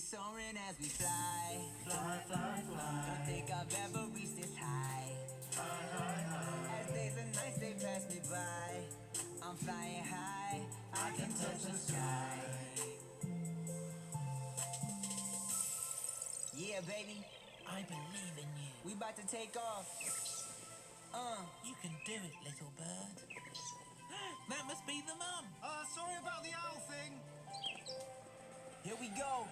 soaring as we fly. Fly, fly, fly. Don't think I've ever reached this high. High, high, high. As days and nights they pass me by, I'm flying high, I can touch the sky. Yeah, baby, I believe in you. we about to take off. You can do it, little bird. That must be the mum. Sorry about the owl thing. Here we go.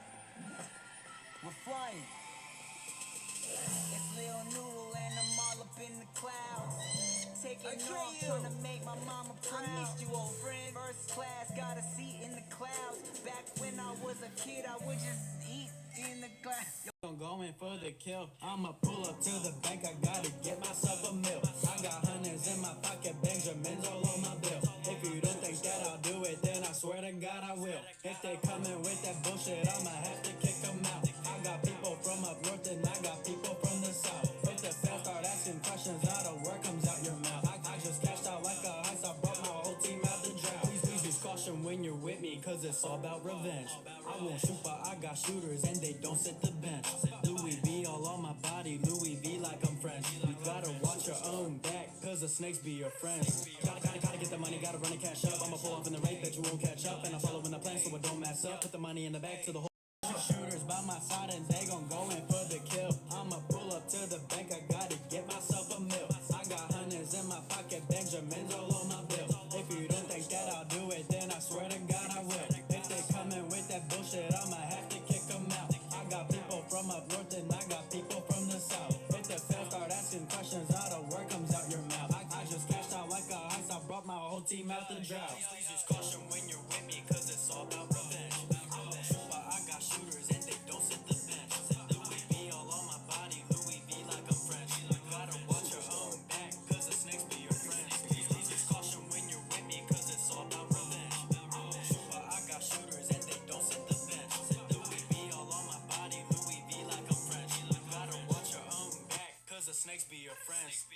We're flying. It's Lil Noodle and I'm all up in the clouds. Taking off, trying to make my mama proud. I missed you, old friend. First class, got a seat in the clouds. Back when I was a kid, I would just eat in the clouds. I'm going for the kill. I'ma pull up to the bank, I gotta get myself a meal. I got hundreds in my pocket, Benjamins all on my bill. If you don't think that I'll do it, then I swear to God I will. If they coming with that bullshit, I'ma have to kick them out. I got people from up north and I got people from the south. If the fans start asking questions, not a word comes out your mouth. I just cashed out like a heist, I brought my whole team out the drought. Please use caution when you're with me, cause it's all about revenge. I won't shoot, but I got shooters and they don't sit the bench. Louis V all on my body, Louis V like I'm French. You gotta watch your own back, cause the snakes be your friends. Gotta get the money, gotta run and cash up. I'ma pull off in the rate that you won't catch up. And I'm following the plan so it don't mess up. Put the money in the bag to the whole shooters by my side and they gon' go in for the kill. I'ma pull up to the bank, I gotta get myself a meal. I got hundreds in my pocket, Benjamins all on my bill. If you don't think that I'll do it, then I swear to God I will. If they coming with that bullshit, I'ma have to kick them out. I got people from up north and I got people from the south. If the fans start asking questions, not a word comes out your mouth. I just cashed out like a heist, I brought my whole team out the drought. Please use caution when you're with me, cause it's all about revenge. I won't shoot, but I got shooters and they don't sit the bench. Louis V all on my body, Louis V like I'm French. You gotta watch your own back, cause the snakes be your friends. Please use caution when you're with me, cause it's all about revenge. I won't shoot, but I got shooters and they don't sit the bench. Louis V all on my body, Louis V like I'm French. You gotta watch your own back, cause the snakes be your friends.